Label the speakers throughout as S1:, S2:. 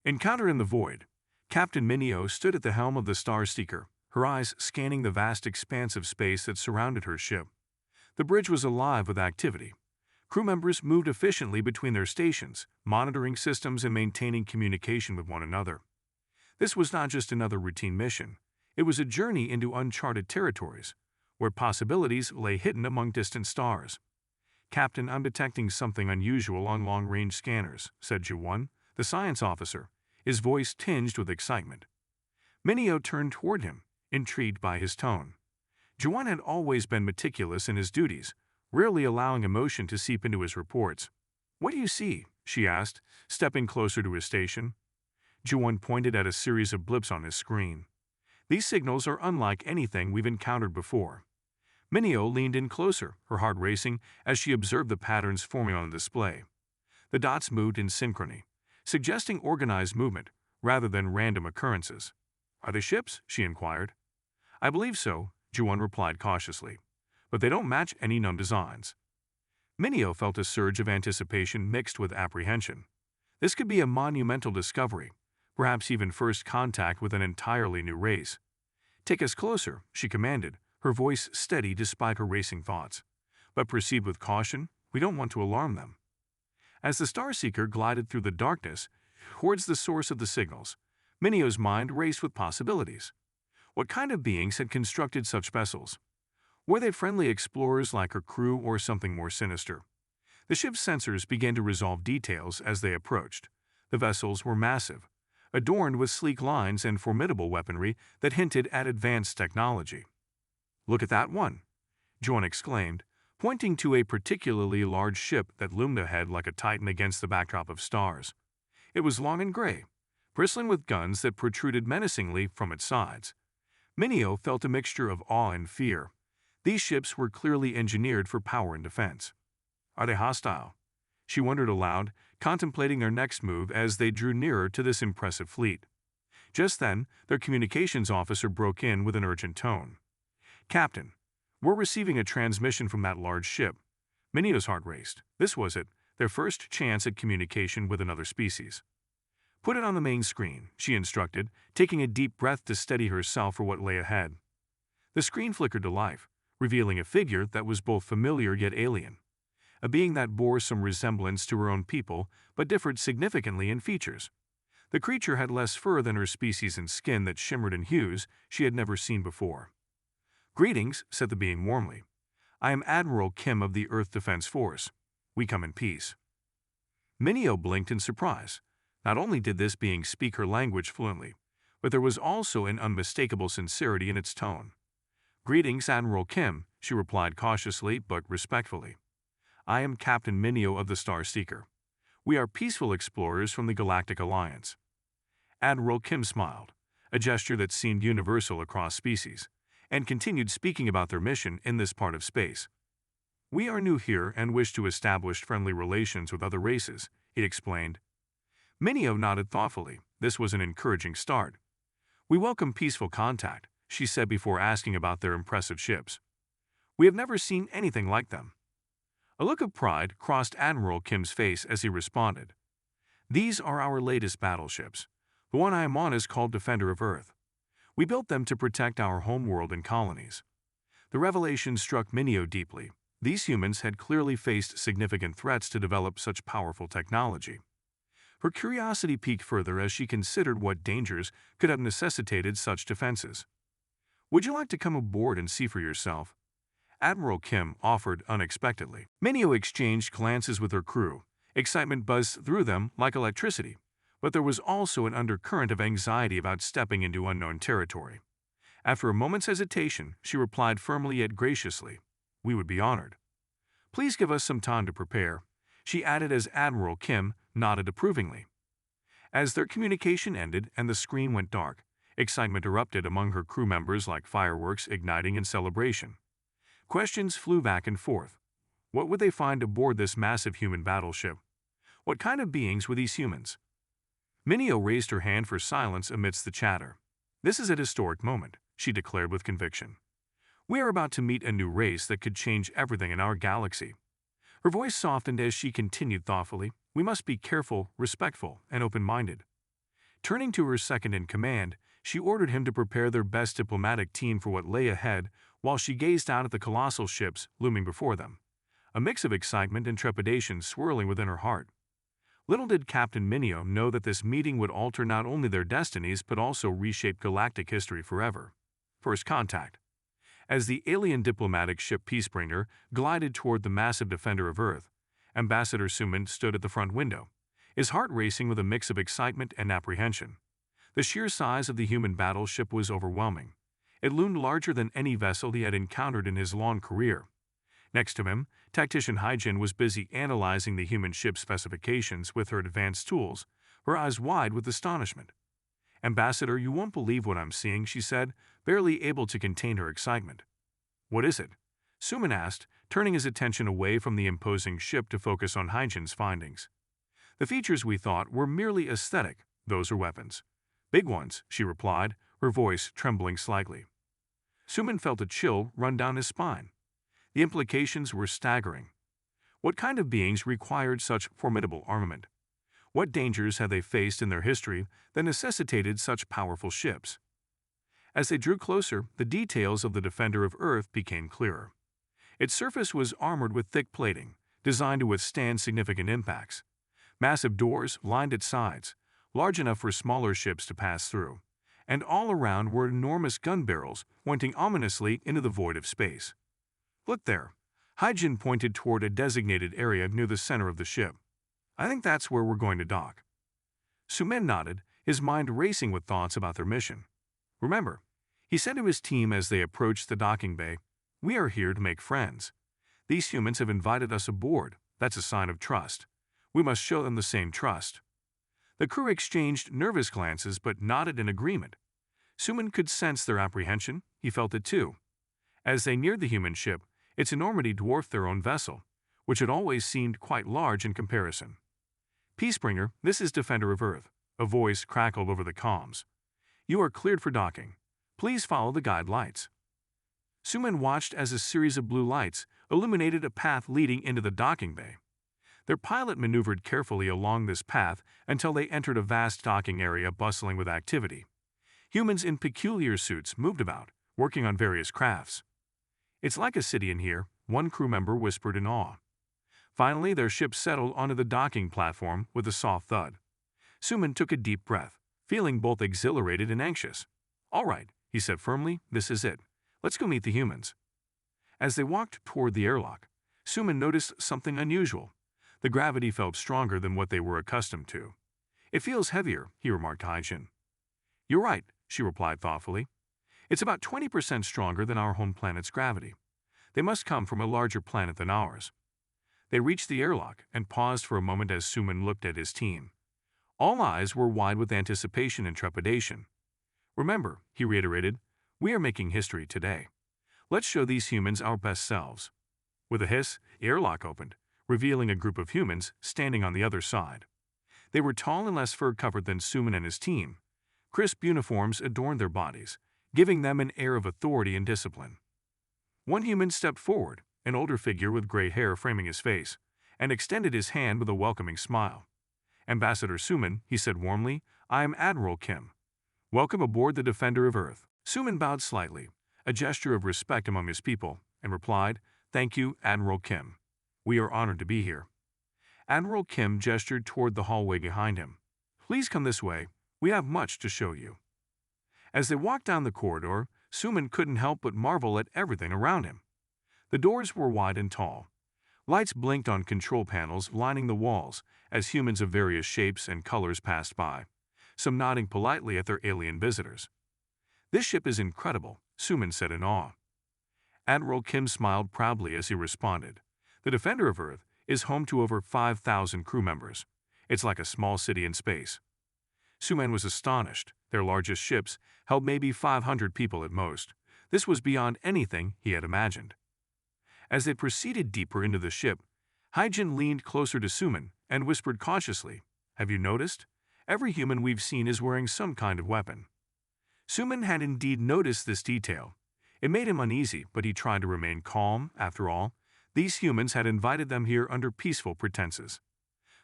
S1: Encounter in the void. Captain Minio stood at the helm of the Star Seeker, her eyes scanning the vast expanse of space that surrounded her ship. The bridge was alive with activity. Crew members moved efficiently between their stations, monitoring systems and maintaining communication with one another. This was not just another routine mission. It was a journey into uncharted territories, where possibilities lay hidden among distant stars. "Captain, I'm detecting something unusual on long-range scanners," said Juwon, the science officer, his voice tinged with excitement. Minio turned toward him, intrigued by his tone. Juwon had always been meticulous in his duties, rarely allowing emotion to seep into his reports. "What do you see?" she asked, stepping closer to his station. Juwon pointed at a series of blips on his screen. "These signals are unlike anything we've encountered before." Minio leaned in closer, her heart racing as she observed the patterns forming on the display. The dots moved in synchrony, suggesting organized movement rather than random occurrences. "Are they ships?" she inquired. "I believe so," Juwon replied cautiously, "but they don't match any known designs." Minio felt a surge of anticipation mixed with apprehension. This could be a monumental discovery, perhaps even first contact with an entirely new race. "Take us closer," she commanded, her voice steady despite her racing thoughts. "But proceed with caution, we don't want to alarm them." As the Starseeker glided through the darkness towards the source of the signals, Minio's mind raced with possibilities. What kind of beings had constructed such vessels? Were they friendly explorers like her crew or something more sinister? The ship's sensors began to resolve details as they approached. The vessels were massive, adorned with sleek lines and formidable weaponry that hinted at advanced technology. "Look at that one," Juwon exclaimed, pointing to a particularly large ship that loomed ahead like a titan against the backdrop of stars. It was long and gray, bristling with guns that protruded menacingly from its sides. Minio felt a mixture of awe and fear. These ships were clearly engineered for power and defense. "Are they hostile?" she wondered aloud, contemplating their next move as they drew nearer to this impressive fleet. Just then, their communications officer broke in with an urgent tone. "Captain, we're receiving a transmission from that large ship." Minio's heart raced. This was it, their first chance at communication with another species. "Put it on the main screen," she instructed, taking a deep breath to steady herself for what lay ahead. The screen flickered to life, revealing a figure that was both familiar yet alien. A being that bore some resemblance to her own people, but differed significantly in features. The creature had less fur than her species and skin that shimmered in hues she had never seen before. "Greetings," said the being warmly. "I am Admiral Kim of the Earth Defense Force. We come in peace." Minio blinked in surprise. Not only did this being speak her language fluently, but there was also an unmistakable sincerity in its tone. "Greetings, Admiral Kim," she replied cautiously but respectfully. "I am Captain Minio of the Star Seeker. We are peaceful explorers from the Galactic Alliance." Admiral Kim smiled, a gesture that seemed universal across species, and continued speaking about their mission in this part of space. "We are new here and wish to establish friendly relations with other races," he explained. Minio nodded thoughtfully. This was an encouraging start. "We welcome peaceful contact," she said before asking about their impressive ships. "We have never seen anything like them." A look of pride crossed Admiral Kim's face as he responded. "These are our latest battleships. The one I am on is called Defender of Earth. We built them to protect our homeworld and colonies." The revelation struck Minio deeply. These humans had clearly faced significant threats to develop such powerful technology. Her curiosity piqued further as she considered what dangers could have necessitated such defenses. "Would you like to come aboard and see for yourself?" Admiral Kim offered unexpectedly. Minio exchanged glances with her crew. Excitement buzzed through them like electricity, but there was also an undercurrent of anxiety about stepping into unknown territory. After a moment's hesitation, she replied firmly yet graciously, "We would be honored." "Please give us some time to prepare," she added as Admiral Kim nodded approvingly. As their communication ended and the screen went dark, excitement erupted among her crew members like fireworks igniting in celebration. Questions flew back and forth. What would they find aboard this massive human battleship? What kind of beings were these humans? Minio raised her hand for silence amidst the chatter. "This is a historic moment," she declared with conviction. "We are about to meet a new race that could change everything in our galaxy." Her voice softened as she continued thoughtfully, "We must be careful, respectful, and open-minded." Turning to her second-in-command, she ordered him to prepare their best diplomatic team for what lay ahead while she gazed out at the colossal ships looming before them, a mix of excitement and trepidation swirling within her heart. Little did Captain Minio know that this meeting would alter not only their destinies but also reshape galactic history forever. First contact. As the alien diplomatic ship Peacebringer glided toward the massive defender of Earth, Ambassador Suman stood at the front window, his heart racing with a mix of excitement and apprehension. The sheer size of the human battleship was overwhelming. It loomed larger than any vessel he had encountered in his long career. Next to him, Tactician Hyjin was busy analyzing the human ship's specifications with her advanced tools, her eyes wide with astonishment. "Ambassador, you won't believe what I'm seeing," she said, barely able to contain her excitement. "What is it?" Suman asked, turning his attention away from the imposing ship to focus on Hyjin's findings. "The features we thought were merely aesthetic. Those are weapons." "Big ones," she replied, her voice trembling slightly. Suman felt a chill run down his spine. The implications were staggering. What kind of beings required such formidable armament? What dangers had they faced in their history that necessitated such powerful ships? As they drew closer, the details of the Defender of Earth became clearer. Its surface was armored with thick plating, designed to withstand significant impacts. Massive doors lined its sides, large enough for smaller ships to pass through, and all around were enormous gun barrels pointing ominously into the void of space. "Look there." Hyjin pointed toward a designated area near the center of the ship. "I think that's where we're going to dock." Suman nodded, his mind racing with thoughts about their mission. "Remember," he said to his team as they approached the docking bay, "we are here to make friends. These humans have invited us aboard. That's a sign of trust. We must show them the same trust." The crew exchanged nervous glances but nodded in agreement. Suman could sense their apprehension. He felt it too. As they neared the human ship, its enormity dwarfed their own vessel, which had always seemed quite large in comparison. "Peacebringer, this is Defender of Earth," a voice crackled over the comms. "You are cleared for docking. Please follow the guide lights." Suman watched as a series of blue lights illuminated a path leading into the docking bay. Their pilot maneuvered carefully along this path until they entered a vast docking area bustling with activity. Humans in peculiar suits moved about, working on various crafts. "It's like a city in here," one crew member whispered in awe. Finally, their ship settled onto the docking platform with a soft thud. Suman took a deep breath, feeling both exhilarated and anxious. "All right," he said firmly, "this is it. Let's go meet the humans." As they walked toward the airlock, Suman noticed something unusual. The gravity felt stronger than what they were accustomed to. "It feels heavier," he remarked to Hyjin. "You're right," she replied thoughtfully. "It's about 20% stronger than our home planet's gravity. They must come from a larger planet than ours." They reached the airlock and paused for a moment as Suman looked at his team. All eyes were wide with anticipation and trepidation. "Remember," he reiterated, "we are making history today. Let's show these humans our best selves." With a hiss, the airlock opened, revealing a group of humans standing on the other side. They were tall and less fur-covered than Suman and his team. Crisp uniforms adorned their bodies, giving them an air of authority and discipline. One human stepped forward, an older figure with gray hair framing his face, and extended his hand with a welcoming smile. "Ambassador Suman," he said warmly, "I am Admiral Kim. Welcome aboard the Defender of Earth." Suman bowed slightly, a gesture of respect among his people, and replied, "Thank you, Admiral Kim. We are honored to be here." Admiral Kim gestured toward the hallway behind him. "Please come this way. We have much to show you." As they walked down the corridor, Suman couldn't help but marvel at everything around him. The doors were wide and tall. Lights blinked on control panels lining the walls as humans of various shapes and colors passed by, some nodding politely at their alien visitors. "This ship is incredible," Suman said in awe. Admiral Kim smiled proudly as he responded. "The Defender of Earth is home to over 5,000 crew members. It's like a small city in space." Suman was astonished. Their largest ships held maybe 500 people at most. This was beyond anything he had imagined. As they proceeded deeper into the ship, Hyjin leaned closer to Suman and whispered cautiously, "Have you noticed? Every human we've seen is wearing some kind of weapon." Suman had indeed noticed this detail. It made him uneasy, but he tried to remain calm. After all, these humans had invited them here under peaceful pretenses.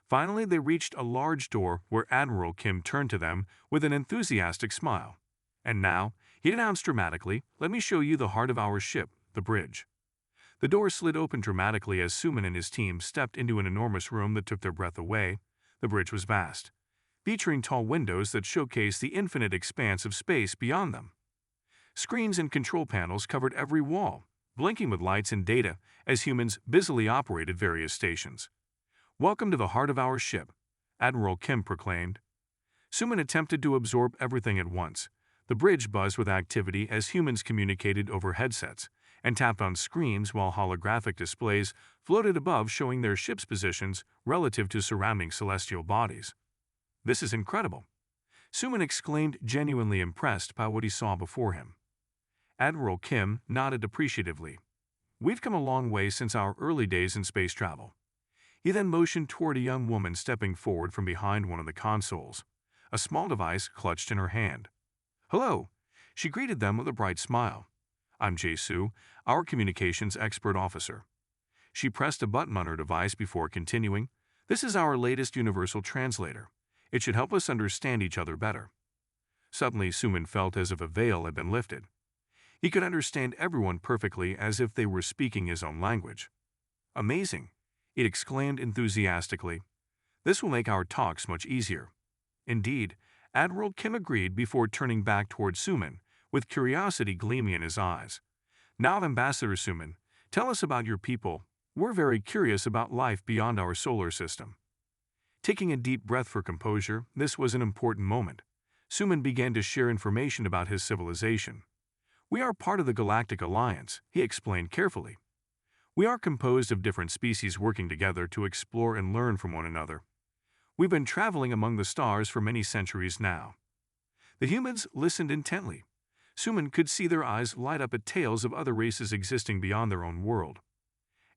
S1: Finally, they reached a large door where Admiral Kim turned to them with an enthusiastic smile. "And now," he announced dramatically, "let me show you the heart of our ship, the bridge." The door slid open dramatically as Suman and his team stepped into an enormous room that took their breath away. The bridge was vast, featuring tall windows that showcased the infinite expanse of space beyond them. Screens and control panels covered every wall, blinking with lights and data as humans busily operated various stations. "Welcome to the heart of our ship," Admiral Kim proclaimed. Suman attempted to absorb everything at once. The bridge buzzed with activity as humans communicated over headsets and tapped on screens while holographic displays floated above showing their ship's positions relative to surrounding celestial bodies. "This is incredible," Suman exclaimed, genuinely impressed by what he saw before him. Admiral Kim nodded appreciatively. "We've come a long way since our early days in space travel." He then motioned toward a young woman stepping forward from behind one of the consoles, a small device clutched in her hand. "Hello," she greeted them with a bright smile. "I'm Jae-Soo, our communications expert officer." She pressed a button on her device before continuing, "This is our latest universal translator. It should help us understand each other better." Suddenly, Suman felt as if a veil had been lifted. He could understand everyone perfectly as if they were speaking his own language. "Amazing," he exclaimed enthusiastically. "This will make our talks much easier." Indeed, Admiral Kim agreed before turning back toward Suman, with curiosity gleaming in his eyes. "Now, Ambassador Suman, tell us about your people. We're very curious about life beyond our solar system." Taking a deep breath for composure, this was an important moment. Suman began to share information about his civilization. "We are part of the Galactic Alliance," he explained carefully. "We are composed of different species working together to explore and learn from one another. We've been traveling among the stars for many centuries now." The humans listened intently. Suman could see their eyes light up at tales of other races existing beyond their own world.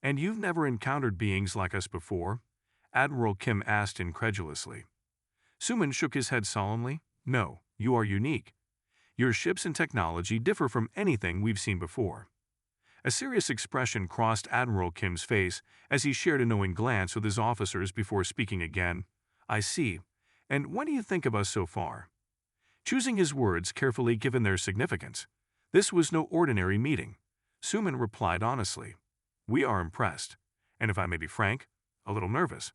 S1: "And you've never encountered beings like us before?" Admiral Kim asked incredulously. Suman shook his head solemnly. "No, you are unique. Your ships and technology differ from anything we've seen before." A serious expression crossed Admiral Kim's face as he shared a knowing glance with his officers before speaking again. "I see. And what do you think of us so far?" Choosing his words carefully given their significance, this was no ordinary meeting. Suman replied honestly. "We are impressed, and if I may be frank, a little nervous."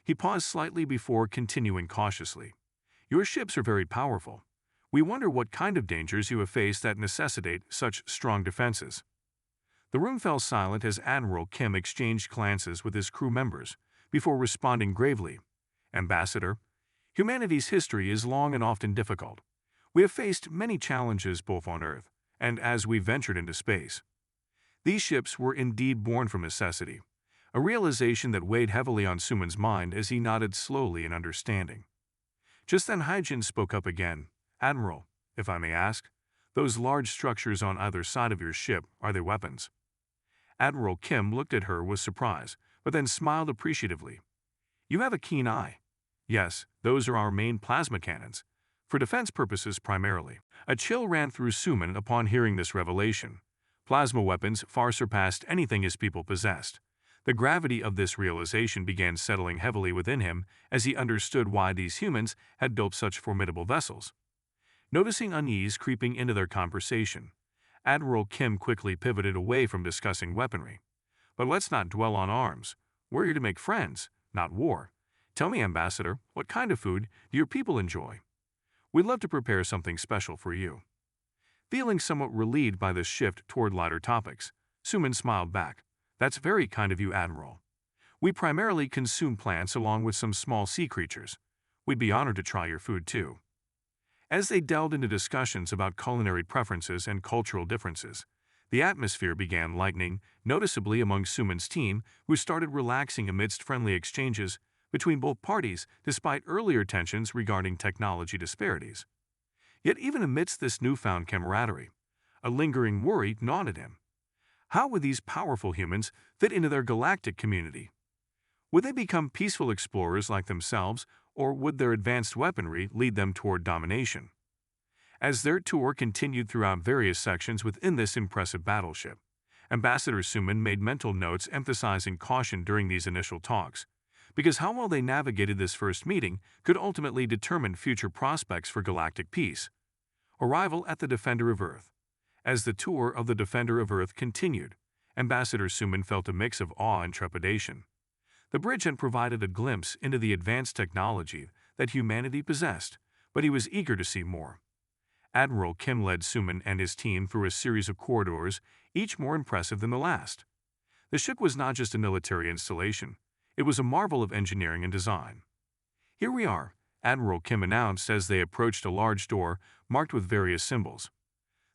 S1: He paused slightly before continuing cautiously. "Your ships are very powerful. We wonder what kind of dangers you have faced that necessitate such strong defenses." The room fell silent as Admiral Kim exchanged glances with his crew members before responding gravely. "Ambassador, humanity's history is long and often difficult. We have faced many challenges both on Earth and as we ventured into space. These ships were indeed born from necessity, a realization that weighed heavily on Suman's mind as he nodded slowly in understanding. Just then Hyjin spoke up again. "Admiral, if I may ask, those large structures on either side of your ship, are they weapons?" Admiral Kim looked at her with surprise, but then smiled appreciatively. "You have a keen eye. Yes, those are our main plasma cannons, for defense purposes primarily." A chill ran through Suman upon hearing this revelation. Plasma weapons far surpassed anything his people possessed. The gravity of this realization began settling heavily within him as he understood why these humans had built such formidable vessels. Noticing unease creeping into their conversation, Admiral Kim quickly pivoted away from discussing weaponry. "But let's not dwell on arms. We're here to make friends, not war. Tell me, Ambassador, what kind of food do your people enjoy? We'd love to prepare something special for you." Feeling somewhat relieved by this shift toward lighter topics, Suman smiled back. "That's very kind of you, Admiral. We primarily consume plants along with some small sea creatures. We'd be honored to try your food too." As they delved into discussions about culinary preferences and cultural differences, the atmosphere began lightening noticeably among Suman's team, who started relaxing amidst friendly exchanges between both parties despite earlier tensions regarding technology disparities. Yet even amidst this newfound camaraderie, a lingering worry gnawed at him. How would these powerful humans fit into their galactic community? Would they become peaceful explorers like themselves, or would their advanced weaponry lead them toward domination? As their tour continued throughout various sections within this impressive battleship, Ambassador Suman made mental notes emphasizing caution during these initial talks, because how well they navigated this first meeting could ultimately determine future prospects for galactic peace. Arrival at the Defender of Earth. As the tour of the Defender of Earth continued, Ambassador Suman felt a mix of awe and trepidation. The bridge had provided a glimpse into the advanced technology that humanity possessed, but he was eager to see more. Admiral Kim led Suman and his team through a series of corridors, each more impressive than the last. The ship was not just a military installation, it was a marvel of engineering and design. "Here we are," Admiral Kim announced as they approached a large door marked with various symbols.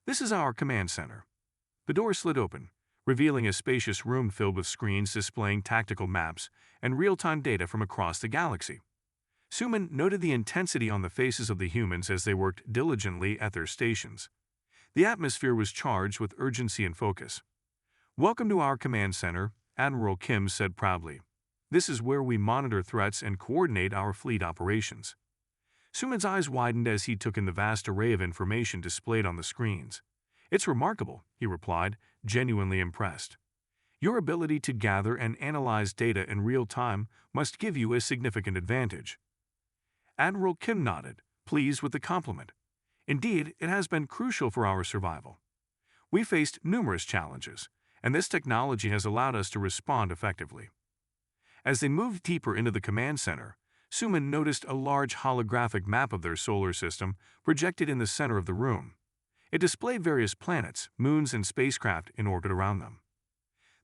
S1: "This is our command center." The door slid open, revealing a spacious room filled with screens displaying tactical maps and real-time data from across the galaxy. Suman noted the intensity on the faces of the humans as they worked diligently at their stations. The atmosphere was charged with urgency and focus. "Welcome to our command center," Admiral Kim said proudly. "This is where we monitor threats and coordinate our fleet operations." Suman's eyes widened as he took in the vast array of information displayed on the screens. "It's remarkable," he replied, genuinely impressed. "Your ability to gather and analyze data in real time must give you a significant advantage." Admiral Kim nodded, pleased with the compliment. "Indeed, it has been crucial for our survival. We faced numerous challenges, and this technology has allowed us to respond effectively." As they moved deeper into the command center, Suman noticed a large holographic map of their solar system projected in the center of the room. It displayed various planets, moons, and spacecraft in orbit around them.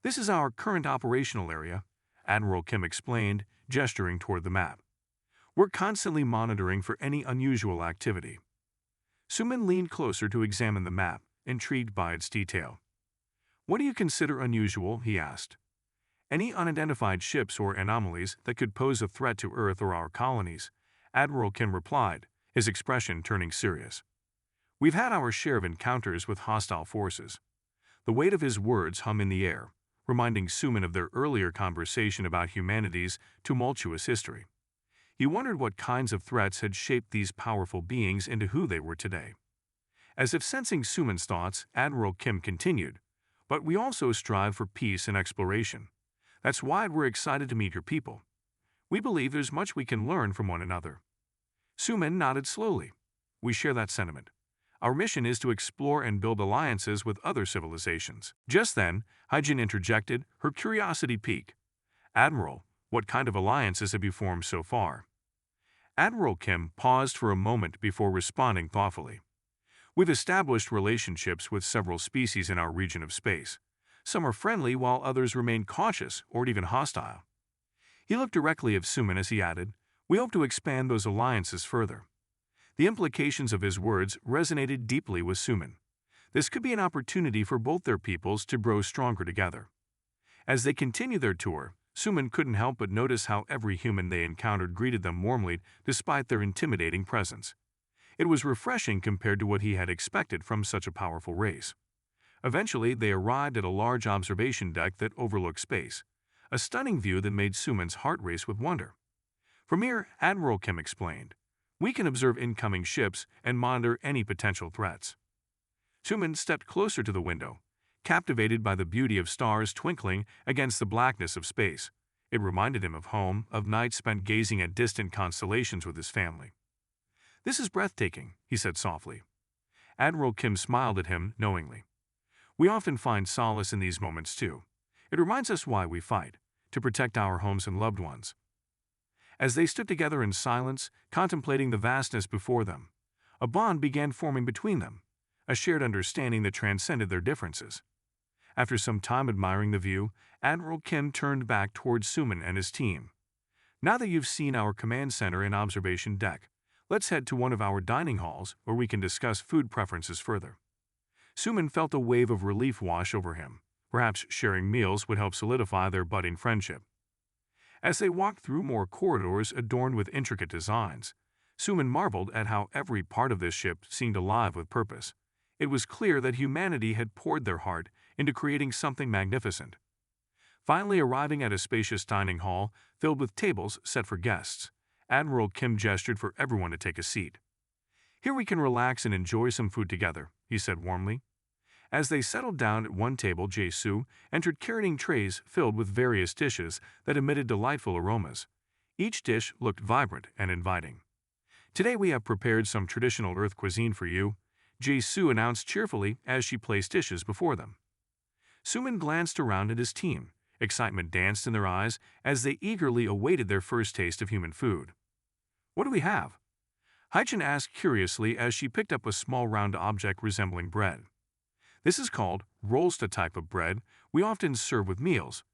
S1: "This is our current operational area," Admiral Kim explained, gesturing toward the map. "We're constantly monitoring for any unusual activity." Suman leaned closer to examine the map, intrigued by its detail. "What do you consider unusual?" he asked. "Any unidentified ships or anomalies that could pose a threat to Earth or our colonies," Admiral Kim replied, his expression turning serious. "We've had our share of encounters with hostile forces." The weight of his words hung in the air, reminding Suman of their earlier conversation about humanity's tumultuous history. He wondered what kinds of threats had shaped these powerful beings into who they were today. As if sensing Suman's thoughts, Admiral Kim continued, "But we also strive for peace and exploration. That's why we're excited to meet your people. We believe there's much we can learn from one another." Suman nodded slowly. "We share that sentiment. Our mission is to explore and build alliances with other civilizations." Just then, Hyjin interjected, her curiosity piqued. "Admiral, what kind of alliances have you formed so far?" Admiral Kim paused for a moment before responding thoughtfully. "We've established relationships with several species in our region of space. Some are friendly while others remain cautious or even hostile." He looked directly at Suman as he added, "We hope to expand those alliances further." The implications of his words resonated deeply with Suman. This could be an opportunity for both their peoples to grow stronger together. As they continued their tour, Suman couldn't help but notice how every human they encountered greeted them warmly despite their intimidating presence. It was refreshing compared to what he had expected from such a powerful race. Eventually, they arrived at a large observation deck that overlooked space, a stunning view that made Suman's heart race with wonder. "From here," Admiral Kim explained, "we can observe incoming ships and monitor any potential threats." Suman stepped closer to the window, captivated by the beauty of stars twinkling against the blackness of space. It reminded him of home, of nights spent gazing at distant constellations with his family. "This is breathtaking," he said softly. Admiral Kim smiled at him knowingly. "We often find solace in these moments too. It reminds us why we fight, to protect our homes and loved ones." As they stood together in silence, contemplating the vastness before them, a bond began forming between them, a shared understanding that transcended their differences. After some time admiring the view, Admiral Kim turned back towards Suman and his team. "Now that you've seen our command center and observation deck, let's head to one of our dining halls where we can discuss food preferences further." Suman felt a wave of relief wash over him. Perhaps sharing meals would help solidify their budding friendship. As they walked through more corridors adorned with intricate designs, Suman marveled at how every part of this ship seemed alive with purpose. It was clear that humanity had poured their heart into creating something magnificent. Finally arriving at a spacious dining hall filled with tables set for guests, Admiral Kim gestured for everyone to take a seat. "Here we can relax and enjoy some food together," he said warmly. As they settled down at one table, Jae-soo entered carrying trays filled with various dishes that emitted delightful aromas, Each dish looked vibrant and inviting. "Today we have prepared some traditional Earth cuisine for you," Jae-soo announced cheerfully as she placed dishes before them. Suman glanced around at his team. Excitement danced in their eyes as they eagerly awaited their first taste of human food. "What do we have?" Haijin asked curiously as she picked up a small round object resembling bread. "This is called rolls, a type of bread we often serve with meals,"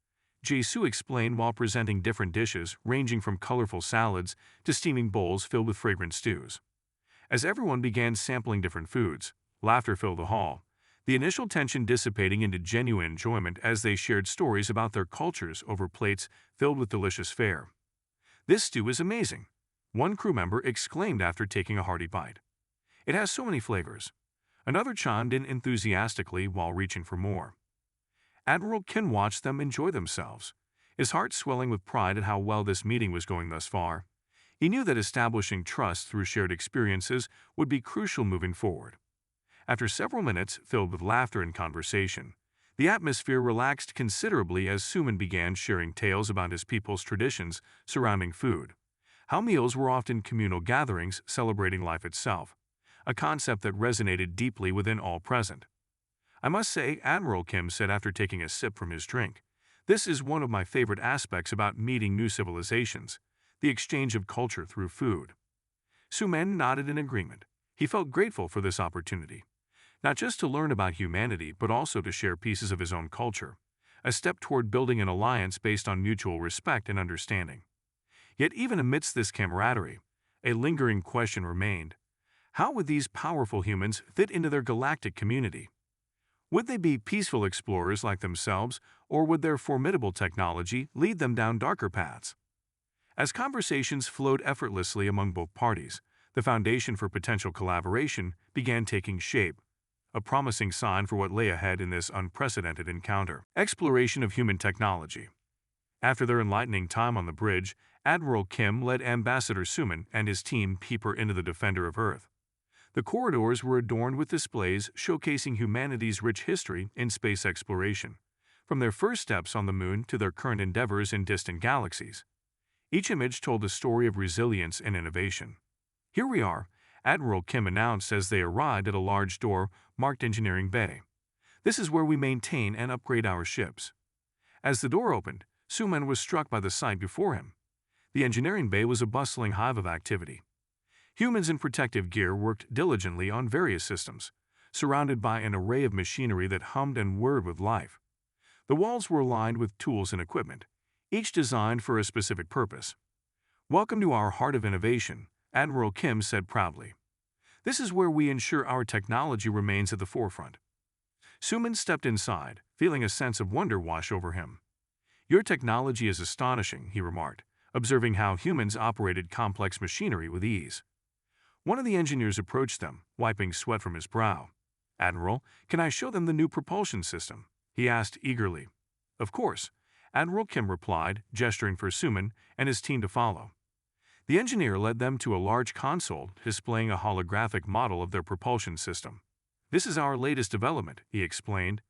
S1: Jae-soo explained while presenting different dishes ranging from colorful salads to steaming bowls filled with fragrant stews. As everyone began sampling different foods, laughter filled the hall, the initial tension dissipating into genuine enjoyment as they shared stories about their cultures over plates filled with delicious fare. "This stew is amazing," one crew member exclaimed after taking a hearty bite. "It has so many flavors." Another chimed in enthusiastically while reaching for more. Admiral Kim watched them enjoy themselves, his heart swelling with pride at how well this meeting was going thus far. He knew that establishing trust through shared experiences would be crucial moving forward. After several minutes filled with laughter and conversation, the atmosphere relaxed considerably as Suman began sharing tales about his people's traditions surrounding food. How meals were often communal gatherings celebrating life itself, a concept that resonated deeply within all present. "I must say," Admiral Kim said after taking a sip from his drink, "this is one of my favorite aspects about meeting new civilizations, the exchange of culture through food." Suman nodded in agreement. He felt grateful for this opportunity, not just to learn about humanity but also to share pieces of his own culture, a step toward building an alliance based on mutual respect and understanding. Yet even amidst this camaraderie, a lingering question remained. How would these powerful humans fit into their galactic community? Would they be peaceful explorers like themselves, or would their formidable technology lead them down darker paths? As conversations flowed effortlessly among both parties, the foundation for potential collaboration began taking shape, a promising sign for what lay ahead in this unprecedented encounter. Exploration of human technology. After their enlightening time on the bridge, Admiral Kim led Ambassador Suman and his team deeper into the Defender of Earth. The corridors were adorned with displays showcasing humanity's rich history in space exploration, from their first steps on the moon to their current endeavors in distant galaxies. Each image told a story of resilience and innovation. "Here we are," Admiral Kim announced as they arrived at a large door marked Engineering Bay. "This is where we maintain and upgrade our ships." As the door opened, Suman was struck by the sight before him. The engineering bay was a bustling hive of activity. Humans in protective gear worked diligently on various systems, surrounded by an array of machinery that hummed and whirred with life. The walls were lined with tools and equipment, each designed for a specific purpose. "Welcome to our heart of innovation," Admiral Kim said proudly. "This is where we ensure our technology remains at the forefront." Suman stepped inside, feeling a sense of wonder wash over him. "Your technology is astonishing," he remarked, observing how humans operated complex machinery with ease. One of the engineers approached them, wiping sweat from his brow. "Admiral, can I show them the new propulsion system?" he asked eagerly. "Of course," Admiral Kim replied, gesturing for Suman and his team to follow. The engineer led them to a large console displaying a holographic model of their propulsion system. "This is our latest development," he explained.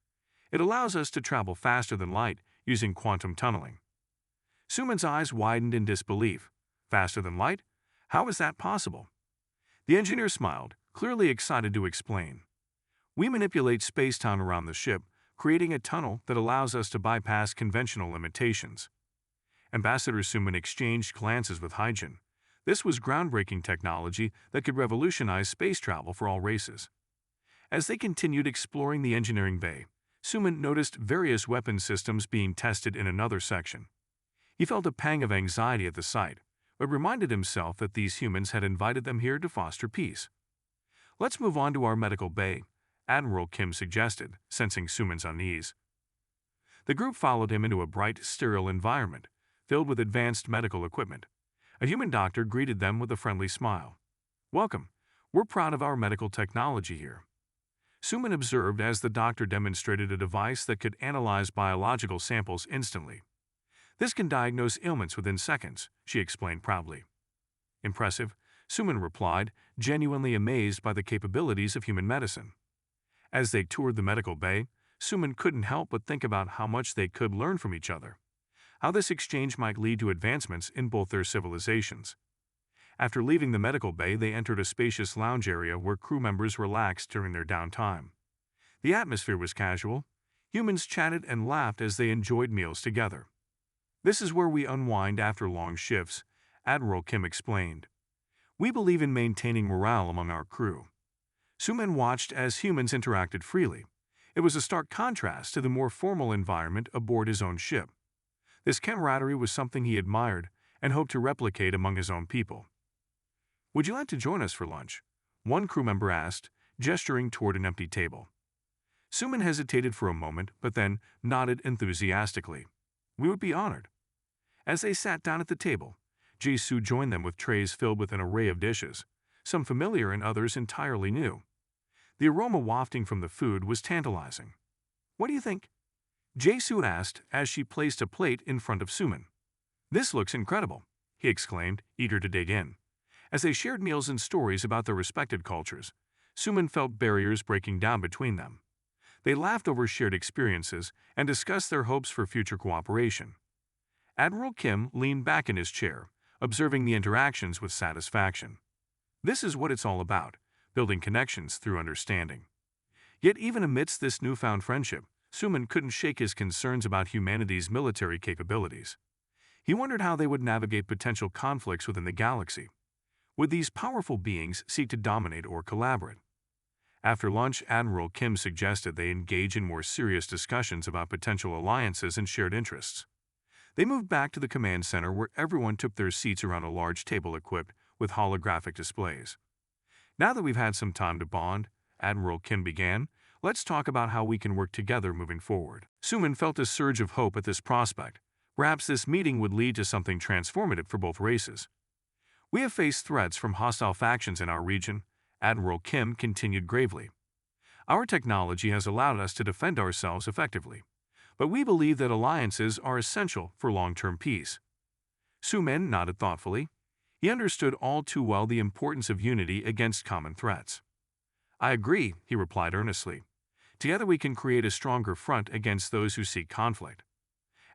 S1: "It allows us to travel faster than light using quantum tunneling." Suman's eyes widened in disbelief. "Faster than light? How is that possible?" The engineer smiled, clearly excited to explain. "We manipulate space-time around the ship, creating a tunnel that allows us to bypass conventional limitations." Ambassador Suman exchanged glances with Haijin. This was groundbreaking technology that could revolutionize space travel for all races. As they continued exploring the engineering bay, Suman noticed various weapon systems being tested in another section. He felt a pang of anxiety at the sight, but reminded himself that these humans had invited them here to foster peace. "Let's move on to our medical bay," Admiral Kim suggested, sensing Suman's unease. The group followed him into a bright, sterile environment, filled with advanced medical equipment. A human doctor greeted them with a friendly smile. "Welcome. We're proud of our medical technology here." Suman observed as the doctor demonstrated a device that could analyze biological samples instantly. "This can diagnose ailments within seconds," she explained proudly. "Impressive," Suman replied, genuinely amazed by the capabilities of human medicine. As they toured the medical bay, Suman couldn't help but think about how much they could learn from each other. how this exchange might lead to advancements in both their civilizations. After leaving the medical bay, they entered a spacious lounge area where crew members relaxed during their downtime. The atmosphere was casual. Humans chatted and laughed as they enjoyed meals together. "This is where we unwind after long shifts," Admiral Kim explained. "We believe in maintaining morale among our crew." Suman watched as humans interacted freely. It was a stark contrast to the more formal environment aboard his own ship. This camaraderie was something he admired and hoped to replicate among his own people. "Would you like to join us for lunch?" one crew member asked, gesturing toward an empty table. Suman hesitated for a moment, but then nodded enthusiastically. "We would be honored." As they sat down at the table, Jisoo joined them with trays filled with an array of dishes, some familiar and others entirely new. The aroma wafting from the food was tantalizing. "What do you think?" Jisoo asked as she placed a plate in front of Suman. "This looks incredible," he exclaimed, eager to dig in. As they shared meals and stories about their respected cultures, Suman felt barriers breaking down between them. They laughed over shared experiences and discussed their hopes for future cooperation. Admiral Kim leaned back in his chair, observing the interactions with satisfaction. This is what it's all about, building connections through understanding. Yet even amidst this newfound friendship, Suman couldn't shake his concerns about humanity's military capabilities. He wondered how they would navigate potential conflicts within the galaxy. Would these powerful beings seek to dominate or collaborate? After lunch, Admiral Kim suggested they engage in more serious discussions about potential alliances and shared interests. They moved back to the command center where everyone took their seats around a large table equipped with holographic displays. "Now that we've had some time to bond," Admiral Kim began, "let's talk about how we can work together moving forward." Suman felt a surge of hope at this prospect. Perhaps this meeting would lead to something transformative for both races. "We have faced threats from hostile factions in our region," Admiral Kim continued gravely. "Our technology has allowed us to defend ourselves effectively, but we believe that alliances are essential for long-term peace." Suman nodded thoughtfully. He understood all too well the importance of unity against common threats. "I agree," he replied earnestly. "Together we can create a stronger front against those who seek conflict."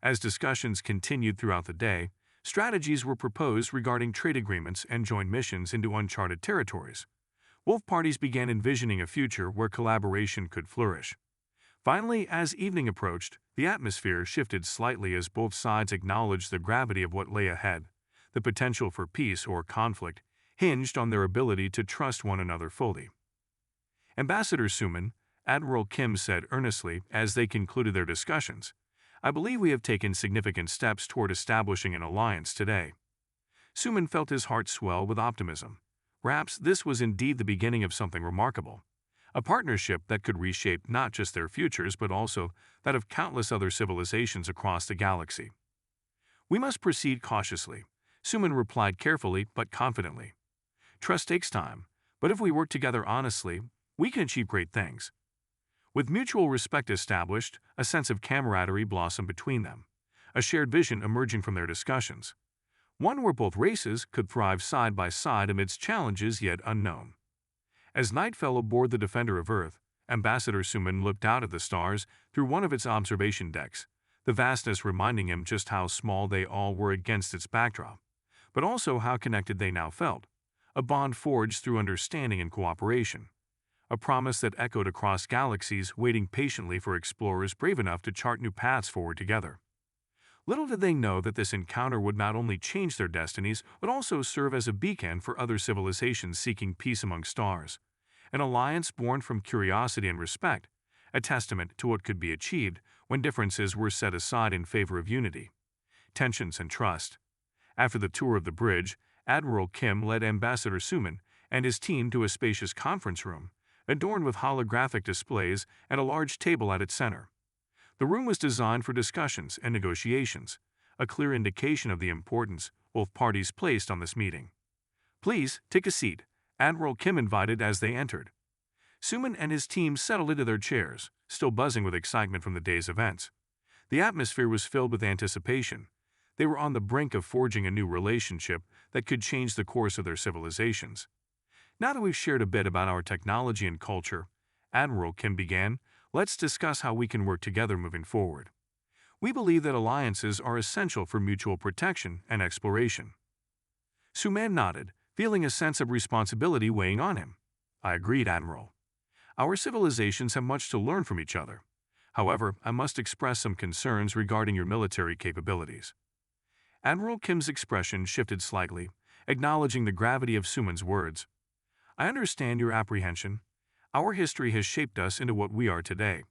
S1: As discussions continued throughout the day, strategies were proposed regarding trade agreements and joint missions into uncharted territories. Both parties began envisioning a future where collaboration could flourish. Finally, as evening approached, the atmosphere shifted slightly as both sides acknowledged the gravity of what lay ahead. The potential for peace or conflict hinged on their ability to trust one another fully. "Ambassador Suman," Admiral Kim said earnestly as they concluded their discussions, "I believe we have taken significant steps toward establishing an alliance today." Suman felt his heart swell with optimism. Perhaps this was indeed the beginning of something remarkable, a partnership that could reshape not just their futures but also that of countless other civilizations across the galaxy. "We must proceed cautiously," Suman replied carefully but confidently. "Trust takes time, but if we work together honestly, we can achieve great things." With mutual respect established, a sense of camaraderie blossomed between them, a shared vision emerging from their discussions. One where both races could thrive side by side amidst challenges yet unknown. As night fell aboard the Defender of Earth, Ambassador Suman looked out at the stars through one of its observation decks, the vastness reminding him just how small they all were against its backdrop, but also how connected they now felt, a bond forged through understanding and cooperation, a promise that echoed across galaxies waiting patiently for explorers brave enough to chart new paths forward together. Little did they know that this encounter would not only change their destinies, but also serve as a beacon for other civilizations seeking peace among stars, an alliance born from curiosity and respect, a testament to what could be achieved when differences were set aside in favor of unity, tensions, and trust. After the tour of the bridge, Admiral Kim led Ambassador Suman and his team to a spacious conference room, adorned with holographic displays and a large table at its center. The room was designed for discussions and negotiations, a clear indication of the importance both parties placed on this meeting. "Please, take a seat," Admiral Kim invited as they entered. Suman and his team settled into their chairs, still buzzing with excitement from the day's events. The atmosphere was filled with anticipation. They were on the brink of forging a new relationship that could change the course of their civilizations. "Now that we've shared a bit about our technology and culture," Admiral Kim began, "let's discuss how we can work together moving forward. We believe that alliances are essential for mutual protection and exploration. Suman nodded, feeling a sense of responsibility weighing on him. I agreed, Admiral. Our civilizations have much to learn from each other. However, I must express some concerns regarding your military capabilities. Admiral Kim's expression shifted slightly, acknowledging the gravity of Suman's words. I understand your apprehension. Our history has shaped us into what we are today.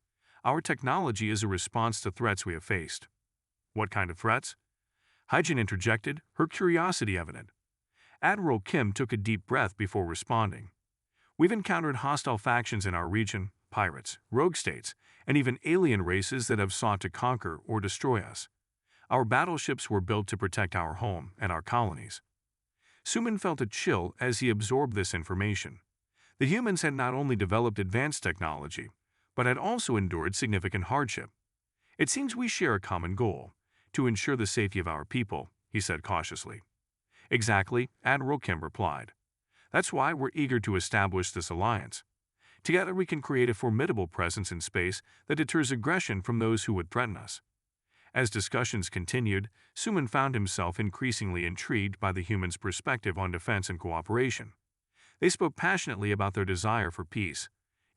S1: Our technology is a response to threats we have faced. What kind of threats? Hyjin interjected, her curiosity evident. Admiral Kim took a deep breath before responding. We've encountered hostile factions in our region, pirates, rogue states, and even alien races that have sought to conquer or destroy us. Our battleships were built to protect our home and our colonies. Suman felt a chill as he absorbed this information. The humans had not only developed advanced technology, but had also endured significant hardship. It seems we share a common goal, to ensure the safety of our people, he said cautiously. Exactly, Admiral Kim replied. That's why we're eager to establish this alliance. Together we can create a formidable presence in space that deters aggression from those who would threaten us. As discussions continued, Suman found himself increasingly intrigued by the humans' perspective on defense and cooperation. They spoke passionately about their desire for peace,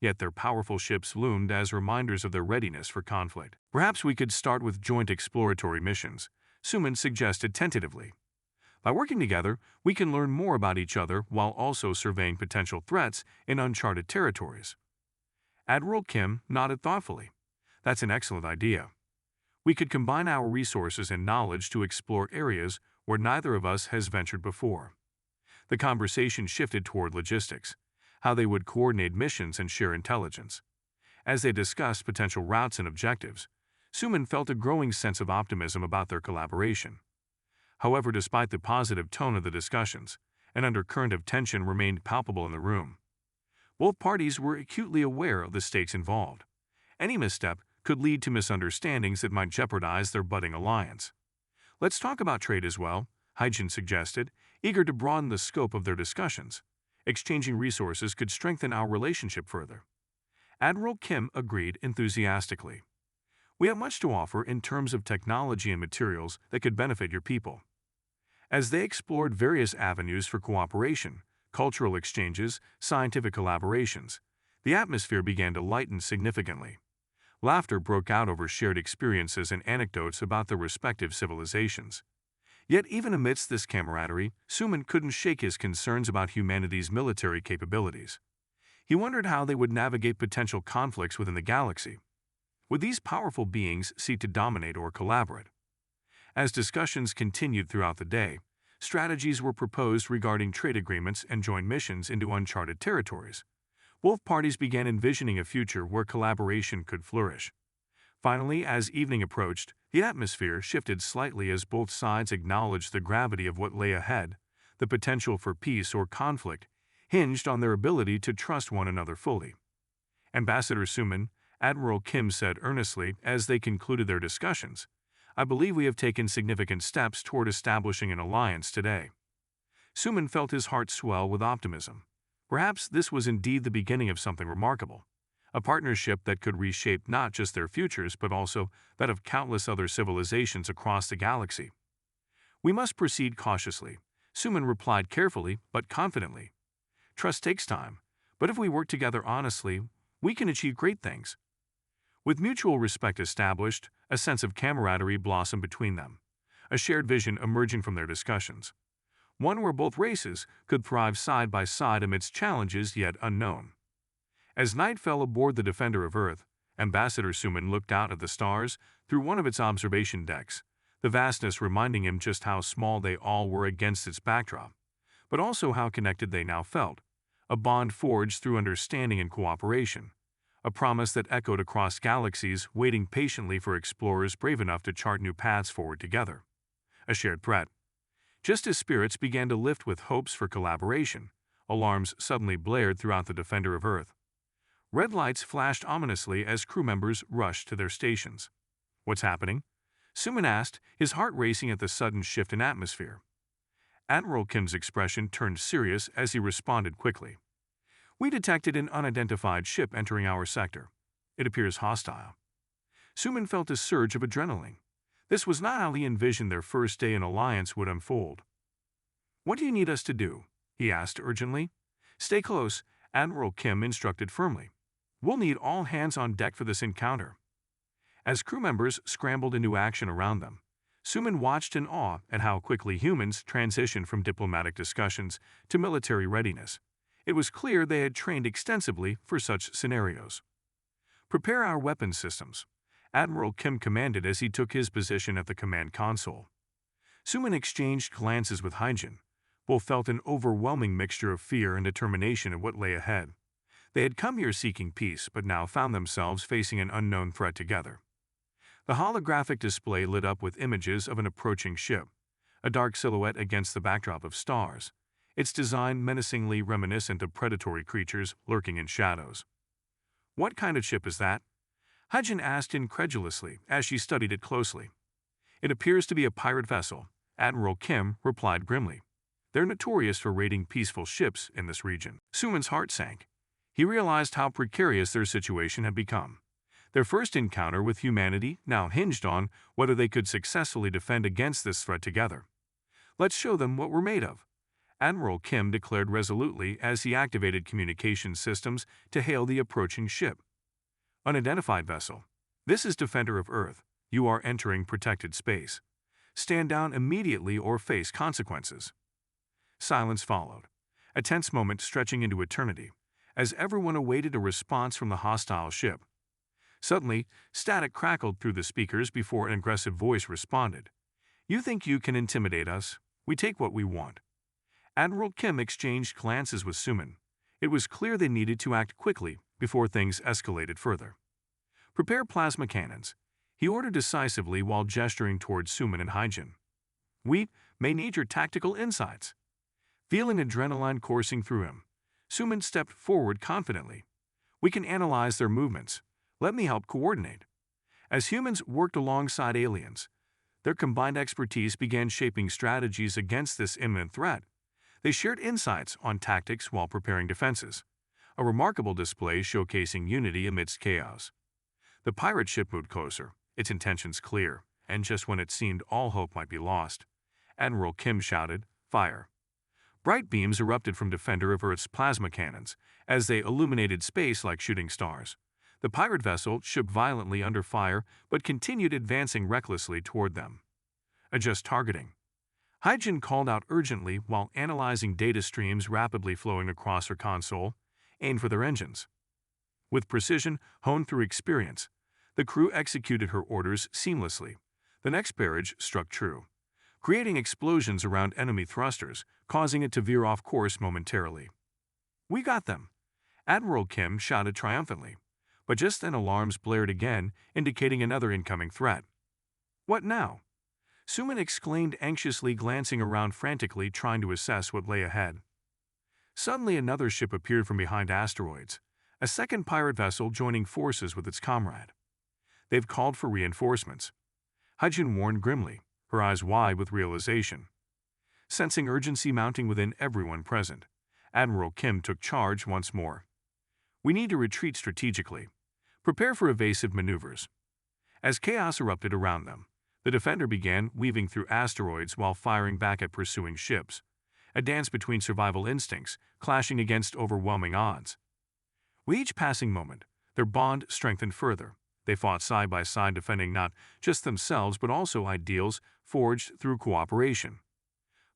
S1: yet their powerful ships loomed as reminders of their readiness for conflict. Perhaps we could start with joint exploratory missions, Suman suggested tentatively. By working together, we can learn more about each other while also surveying potential threats in uncharted territories. Admiral Kim nodded thoughtfully. That's an excellent idea. We could combine our resources and knowledge to explore areas where neither of us has ventured before. The conversation shifted toward logistics, how they would coordinate missions and share intelligence. As they discussed potential routes and objectives, Suman felt a growing sense of optimism about their collaboration. However, despite the positive tone of the discussions, an undercurrent of tension remained palpable in the room. Both parties were acutely aware of the stakes involved. Any misstep could lead to misunderstandings that might jeopardize their budding alliance. Let's talk about trade as well, Hyjin suggested, eager to broaden the scope of their discussions. Exchanging resources could strengthen our relationship further. Admiral Kim agreed enthusiastically. We have much to offer in terms of technology and materials that could benefit your people. As they explored various avenues for cooperation, cultural exchanges, scientific collaborations, the atmosphere began to lighten significantly. Laughter broke out over shared experiences and anecdotes about their respective civilizations. Yet even amidst this camaraderie, Suman couldn't shake his concerns about humanity's military capabilities. He wondered how they would navigate potential conflicts within the galaxy. Would these powerful beings seek to dominate or collaborate? As discussions continued throughout the day, strategies were proposed regarding trade agreements and joint missions into uncharted territories. Both parties began envisioning a future where collaboration could flourish. Finally, as evening approached, the atmosphere shifted slightly as both sides acknowledged the gravity of what lay ahead. The potential for peace or conflict hinged on their ability to trust one another fully. Ambassador Suman, Admiral Kim said earnestly as they concluded their discussions, I believe we have taken significant steps toward establishing an alliance today. Suman felt his heart swell with optimism. Perhaps this was indeed the beginning of something remarkable, a partnership that could reshape not just their futures but also that of countless other civilizations across the galaxy. We must proceed cautiously, Suman replied carefully but confidently. Trust takes time, but if we work together honestly, we can achieve great things. With mutual respect established, a sense of camaraderie blossomed between them, a shared vision emerging from their discussions. One where both races could thrive side by side amidst challenges yet unknown. As night fell aboard the Defender of Earth, Ambassador Suman looked out at the stars through one of its observation decks, the vastness reminding him just how small they all were against its backdrop, but also how connected they now felt, a bond forged through understanding and cooperation, a promise that echoed across galaxies waiting patiently for explorers brave enough to chart new paths forward together. A shared threat. Just as spirits began to lift with hopes for collaboration, alarms suddenly blared throughout the Defender of Earth. Red lights flashed ominously as crew members rushed to their stations. What's happening? Suman asked, his heart racing at the sudden shift in atmosphere. Admiral Kim's expression turned serious as he responded quickly. We detected an unidentified ship entering our sector. It appears hostile. Suman felt a surge of adrenaline. This was not how he envisioned their first day in alliance would unfold. "What do you need us to do?" he asked urgently. "Stay close," Admiral Kim instructed firmly. "We'll need all hands on deck for this encounter." As crew members scrambled into action around them, Suman watched in awe at how quickly humans transitioned from diplomatic discussions to military readiness. It was clear they had trained extensively for such scenarios. "Prepare our weapon systems," Admiral Kim commanded as he took his position at the command console. Suman exchanged glances with Hyjin. Both felt an overwhelming mixture of fear and determination at what lay ahead. They had come here seeking peace, but now found themselves facing an unknown threat together. The holographic display lit up with images of an approaching ship, a dark silhouette against the backdrop of stars, its design menacingly reminiscent of predatory creatures lurking in shadows. "What kind of ship is that?" Hyjin asked incredulously as she studied it closely. "It appears to be a pirate vessel," Admiral Kim replied grimly. "They're notorious for raiding peaceful ships in this region." Suman's heart sank. He realized how precarious their situation had become. Their first encounter with humanity now hinged on whether they could successfully defend against this threat together. "Let's show them what we're made of," Admiral Kim declared resolutely as he activated communication systems to hail the approaching ship. "Unidentified vessel. This is Defender of Earth. You are entering protected space. Stand down immediately or face consequences." Silence followed, a tense moment stretching into eternity, as everyone awaited a response from the hostile ship. Suddenly, static crackled through the speakers before an aggressive voice responded. "You think you can intimidate us? We take what we want." Admiral Kim exchanged glances with Suman. It was clear they needed to act quickly before things escalated further. "Prepare plasma cannons," he ordered decisively while gesturing towards Suman and Hyjin. "We may need your tactical insights." Feeling adrenaline coursing through him, Suman stepped forward confidently. "We can analyze their movements. Let me help coordinate." As humans worked alongside aliens, their combined expertise began shaping strategies against this imminent threat. They shared insights on tactics while preparing defenses, a remarkable display showcasing unity amidst chaos. The pirate ship moved closer, its intentions clear, and just when it seemed all hope might be lost, Admiral Kim shouted, "Fire!" Bright beams erupted from Defender of Earth's plasma cannons as they illuminated space like shooting stars. The pirate vessel shook violently under fire but continued advancing recklessly toward them. "Adjust targeting." Hyjin called out urgently while analyzing data streams rapidly flowing across her console, aimed for their engines. With precision honed through experience, the crew executed her orders seamlessly. The next barrage struck true, creating explosions around enemy thrusters, causing it to veer off course momentarily. "We got them!" Admiral Kim shouted triumphantly, but just then alarms blared again, indicating another incoming threat. "What now?" Suman exclaimed anxiously, glancing around frantically trying to assess what lay ahead. Suddenly another ship appeared from behind asteroids, a second pirate vessel joining forces with its comrade. "They've called for reinforcements," Hyjin warned grimly, her eyes wide with realization. Sensing urgency mounting within everyone present, Admiral Kim took charge once more. "We need to retreat strategically. Prepare for evasive maneuvers." As chaos erupted around them, the Defender began weaving through asteroids while firing back at pursuing ships, a dance between survival instincts clashing against overwhelming odds. With each passing moment, their bond strengthened further. They fought side by side, defending not just themselves but also ideals forged through cooperation.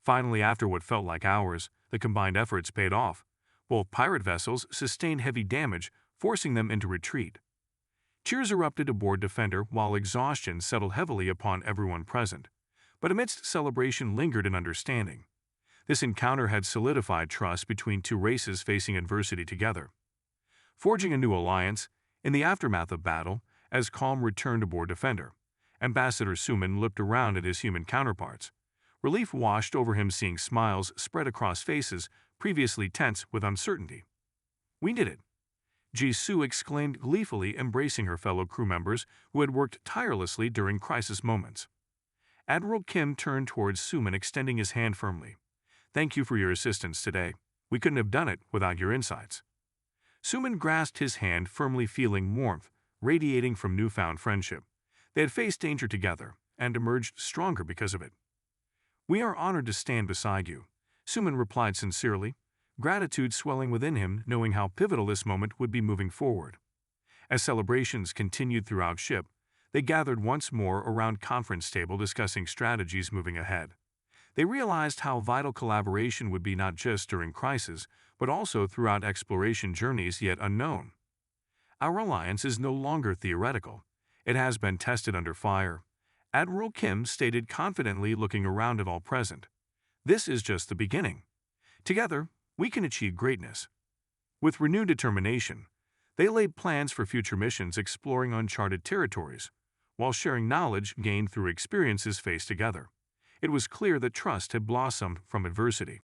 S1: Finally, after what felt like hours, the combined efforts paid off. Both pirate vessels sustained heavy damage, forcing them into retreat. Cheers erupted aboard Defender while exhaustion settled heavily upon everyone present. But amidst celebration lingered an understanding. This encounter had solidified trust between two races facing adversity together. Forging a new alliance, in the aftermath of battle, as calm returned aboard Defender, Ambassador Suman looked around at his human counterparts. Relief washed over him, seeing smiles spread across faces previously tense with uncertainty. "We did it!" Jisoo exclaimed gleefully, embracing her fellow crew members who had worked tirelessly during crisis moments. Admiral Kim turned towards Suman, extending his hand firmly. "Thank you for your assistance today. We couldn't have done it without your insights." Suman grasped his hand firmly, feeling warmth radiating from newfound friendship. They had faced danger together and emerged stronger because of it. "We are honored to stand beside you," Suman replied sincerely, gratitude swelling within him knowing how pivotal this moment would be moving forward. As celebrations continued throughout ship, they gathered once more around conference table discussing strategies moving ahead. They realized how vital collaboration would be not just during crisis, but also throughout exploration journeys yet unknown. "Our alliance is no longer theoretical. It has been tested under fire," Admiral Kim stated confidently, looking around at all present. "This is just the beginning. Together, we can achieve greatness." With renewed determination, they laid plans for future missions exploring uncharted territories, while sharing knowledge gained through experiences faced together. It was clear that trust had blossomed from adversity.